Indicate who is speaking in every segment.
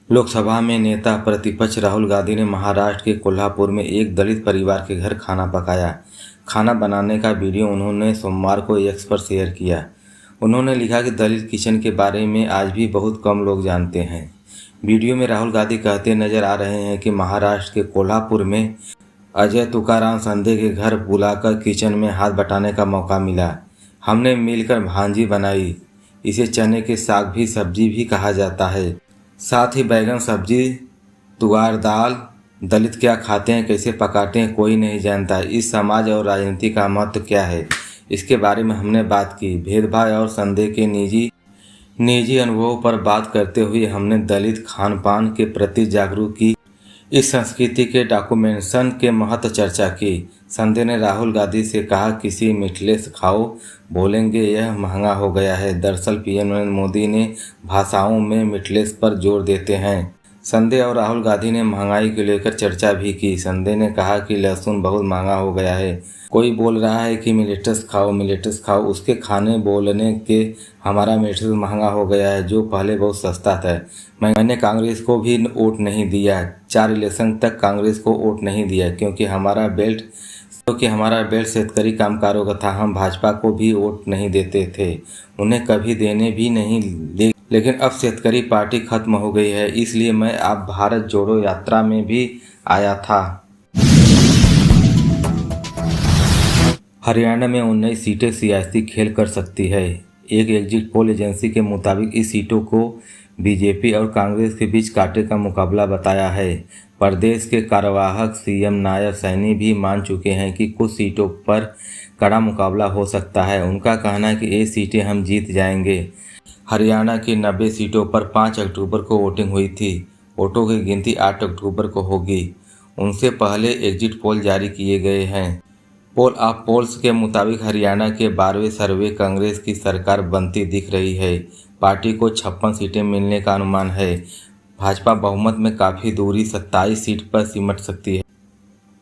Speaker 1: लोकसभा में नेता प्रतिपक्ष राहुल गांधी ने महाराष्ट्र के कोल्हापुर में एक दलित परिवार के घर खाना पकाया। खाना बनाने का वीडियो उन्होंने सोमवार को एक्स पर शेयर किया। उन्होंने लिखा कि दलित किचन के बारे में आज भी बहुत कम लोग जानते हैं। वीडियो में राहुल गांधी कहते नजर आ रहे हैं कि महाराष्ट्र के कोल्हापुर में अजय तुकाराम संधे के घर बुलाकर किचन में हाथ बटाने का मौका मिला। हमने मिलकर भांजी बनाई। इसे चने के साग भी सब्जी भी कहा जाता है। साथ ही बैगन सब्जी, तुअर दाल। दलित क्या खाते हैं, कैसे पकाते हैं, कोई नहीं जानता। इस समाज और राजनीति का महत्व क्या है, इसके बारे में हमने बात की। भेदभाव और संदेह के निजी अनुभवों पर बात करते हुए हमने दलित खान पान के प्रति जागरूक की। इस संस्कृति के डॉक्यूमेंटेशन के महत्व चर्चा की। संधे ने राहुल गांधी से कहा, किसी मिठलेस खाओ, बोलेंगे यह महंगा हो गया है। दरअसल पीएम नरेंद्र मोदी ने भाषाओं में मिठलेस पर जोर देते हैं। संधे और राहुल गांधी ने महंगाई को लेकर चर्चा भी की। संधे ने कहा कि लहसुन बहुत महंगा हो गया है। कोई बोल रहा है कि मिलेट्स खाओ, उसके खाने बोलने के हमारा मिलेट्स महंगा हो गया है, जो पहले बहुत सस्ता था। मैंने कांग्रेस को भी वोट नहीं दिया। 4 इलेक्शन तक कांग्रेस को वोट नहीं दिया क्योंकि हमारा बेल्ट शेतकरी कामगारों का था। हम भाजपा को भी वोट नहीं देते थे, उन्हें कभी देने भी नहीं दे। लेकिन अब शेतकरी पार्टी खत्म हो गई है, इसलिए मैं अब भारत जोड़ो यात्रा में भी आया था। हरियाणा में 19 सीटें सियासी खेल कर सकती है। एक एग्जिट पोल एजेंसी के मुताबिक इस सीटों को बीजेपी और कांग्रेस के बीच कांटे का मुकाबला बताया है। प्रदेश के कार्यवाहक सीएम नायब सैनी भी मान चुके हैं कि कुछ सीटों पर कड़ा मुकाबला हो सकता है। उनका कहना है कि ये सीटें हम जीत जाएंगे। हरियाणा की 90 सीटों पर 5 अक्टूबर को वोटिंग हुई थी। वोटों की गिनती 8 अक्टूबर को होगी। उनसे पहले एग्जिट पोल जारी किए गए हैं। पोल ऑफ पोल्स के मुताबिक हरियाणा के 12वें सर्वे कांग्रेस की सरकार बनती दिख रही है। पार्टी को 56 सीटें मिलने का अनुमान है। भाजपा बहुमत में काफ़ी दूरी 27 सीट पर सिमट सकती है।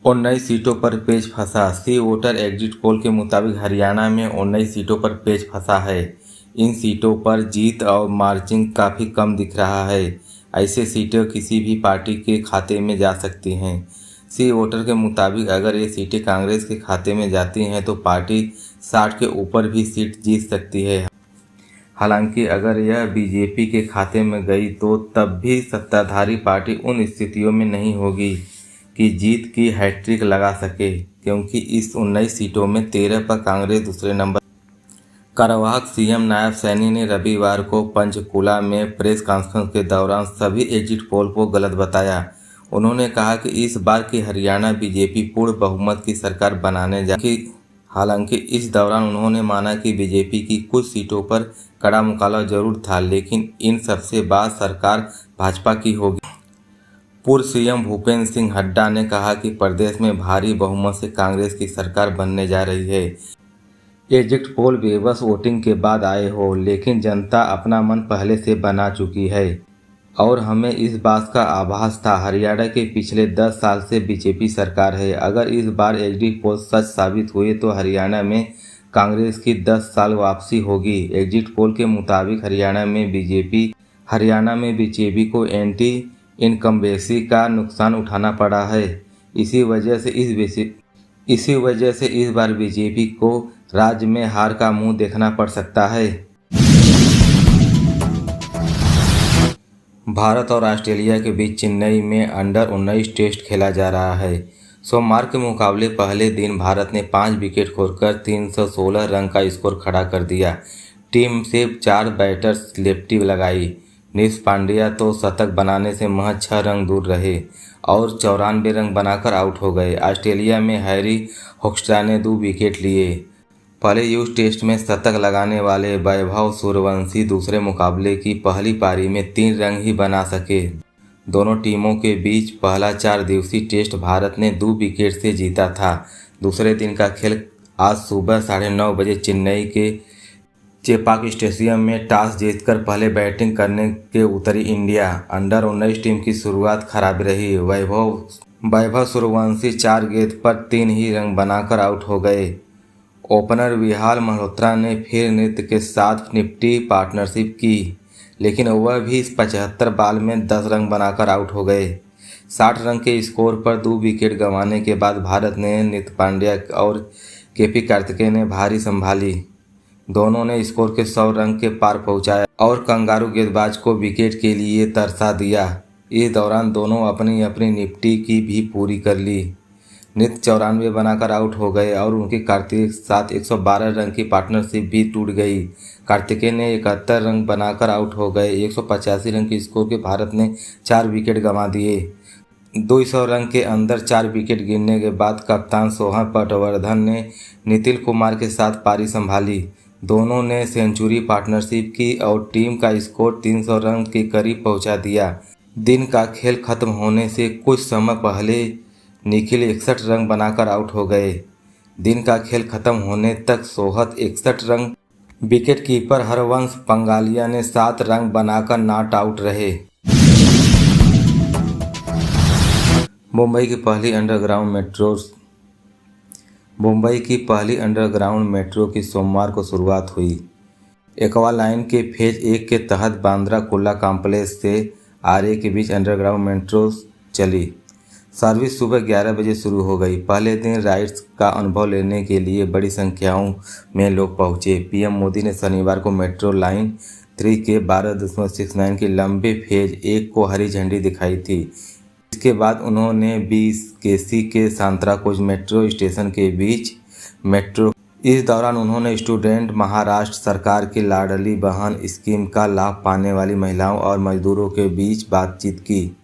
Speaker 1: 19 सीटों पर पेच फंसा। सी वोटर एग्जिट पोल के मुताबिक हरियाणा में 19 सीटों पर पेच फंसा है। इन सीटों पर जीत और मार्जिन काफ़ी कम दिख रहा है। ऐसे सीटें किसी भी पार्टी के खाते में जा सकती हैं। सी वोटर के मुताबिक अगर ये सीटें कांग्रेस के खाते में जाती हैं तो पार्टी 60 के ऊपर भी सीट जीत सकती है। हालांकि अगर यह बीजेपी के खाते में गई तो तब भी सत्ताधारी पार्टी उन स्थितियों में नहीं होगी कि जीत की हैट्रिक लगा सके, क्योंकि इस 19 सीटों में 13 पर कांग्रेस दूसरे नंबर। कार्यवाहक सीएम नायब सैनी ने रविवार को पंचकुला में प्रेस कॉन्फ्रेंस के दौरान सभी एग्जिट पोल को गलत बताया। उन्होंने कहा कि इस बार की हरियाणा बीजेपी पूर्ण बहुमत की सरकार बनाने जाएगी। हालांकि इस दौरान उन्होंने माना कि बीजेपी की कुछ सीटों पर कड़ा मुकाबला जरूर था, लेकिन इन सबसे बाद सरकार भाजपा की होगी। पूर्व सीएम भूपेंद्र सिंह हुड्डा ने कहा कि प्रदेश में भारी बहुमत से कांग्रेस की सरकार बनने जा रही है। एग्जिट पोल बेबस वोटिंग के बाद आए हो, लेकिन जनता अपना मन पहले से बना चुकी है और हमें इस बात का आभास था। हरियाणा के पिछले 10 साल से बीजेपी सरकार है। अगर इस बार एग्जिट पोल सच साबित हुए तो हरियाणा में कांग्रेस की 10 साल वापसी होगी। एग्जिट पोल के मुताबिक हरियाणा में बीजेपी को एंटी इनकम्बेंसी का नुकसान उठाना पड़ा है। इसी वजह से इस बार बीजेपी को राज्य में हार का मुंह देखना पड़ सकता है। भारत और ऑस्ट्रेलिया के बीच चेन्नई में अंडर-19 टेस्ट खेला जा रहा है। सोमवार के मुकाबले पहले दिन भारत ने 5 विकेट खोकर 316 रन का स्कोर खड़ा कर दिया। टीम से 4 बैटर्स लेफ्टी लगाई। निश पांड्या तो शतक बनाने से महज 6 रन दूर रहे और 94 रन बनाकर आउट हो गए। ऑस्ट्रेलिया में हैरी होक्स्ट्रा ने 2 विकेट लिए। पहले यूथ टेस्ट में शतक लगाने वाले वैभव सूर्यवंशी दूसरे मुकाबले की पहली पारी में 3 रन ही बना सके। दोनों टीमों के बीच पहला 4 दिवसीय टेस्ट भारत ने 2 विकेट से जीता था। दूसरे दिन का खेल आज सुबह 9:30 बजे चेन्नई के चेपाक स्टेडियम में टॉस जीतकर पहले बैटिंग करने के उतरी इंडिया। अंडर-19 टीम की शुरुआत खराब रही। वैभव सूर्यवंशी 4 गेंद पर 3 ही रन बनाकर आउट हो गए। ओपनर विहाल मल्होत्रा ने फिर नृत्य के साथ निफ्टी पार्टनरशिप की, लेकिन वह भी इस 75 बॉल में 10 रन बनाकर आउट हो गए। 60 रन के स्कोर पर 2 विकेट गंवाने के बाद भारत ने नितिन पांड्या और केपी कार्तिकेय ने भारी संभाली। दोनों ने स्कोर के 100 रन के पार पहुंचाया और कंगारू गेंदबाज को विकेट के लिए तरसा दिया। इस दौरान दोनों अपनी अपनी निफ्टी की भी पूरी कर ली। नित 94 बनाकर आउट हो गए और उनकी कार्तिक के साथ 112 रन की पार्टनरशिप भी टूट गई। कार्तिकेय ने 71 रन बनाकर आउट हो गए। 185 रन के स्कोर के भारत ने 4 विकेट गंवा दिए। 200 रन के अंदर 4 विकेट गिरने के बाद कप्तान सोहन पटवर्धन ने नितिन कुमार के साथ पारी संभाली। दोनों ने सेंचुरी पार्टनरशिप की और टीम का स्कोर 300 रन के करीब पहुंचा दिया। दिन का खेल खत्म होने से कुछ समय पहले निखिल 61 रन बनाकर आउट हो गए। दिन का खेल खत्म होने तक सोहत 61 रन, विकेटकीपर हरवंश पंगालिया ने 7 रन बनाकर नॉट आउट रहे। मुंबई की पहली अंडरग्राउंड मेट्रो की सोमवार को शुरुआत हुई। एक्वा लाइन के फेज 1 के तहत बांद्रा कुर्ला कॉम्प्लेक्स से आरए के बीच अंडरग्राउंड मेट्रो चली। सर्विस सुबह 11 बजे शुरू हो गई। पहले दिन राइड्स का अनुभव लेने के लिए बड़ी संख्याओं में लोग पहुंचे। पीएम मोदी ने शनिवार को मेट्रो लाइन 3 के 12.69 के लंबे फेज 1 को हरी झंडी दिखाई थी। इसके बाद उन्होंने बीकेसी के सांतराकोज मेट्रो स्टेशन के बीच मेट्रो। इस दौरान उन्होंने स्टूडेंट महाराष्ट्र सरकार की लाडली बहन स्कीम का लाभ पाने वाली महिलाओं और मजदूरों के बीच बातचीत की।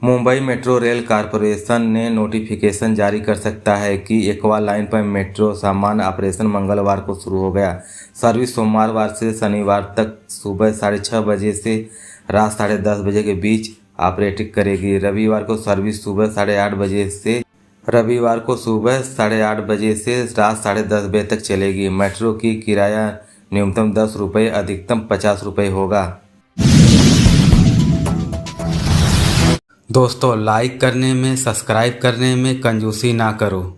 Speaker 1: मुंबई मेट्रो रेल कॉरपोरेशन ने नोटिफिकेशन जारी कर सकता है कि एक्वा लाइन पर मेट्रो सामान्य ऑपरेशन मंगलवार को शुरू हो गया। सर्विस सोमवार से शनिवार तक सुबह 6:30 बजे से रात 10:30 बजे के बीच ऑपरेट करेगी। रविवार को सर्विस सुबह 8:30 बजे से रात 10:30 बजे तक चलेगी। मेट्रो की किराया न्यूनतम 10 रुपये, अधिकतम 50 रुपये होगा। दोस्तों, लाइक करने में, सब्सक्राइब करने में कंजूसी ना करो।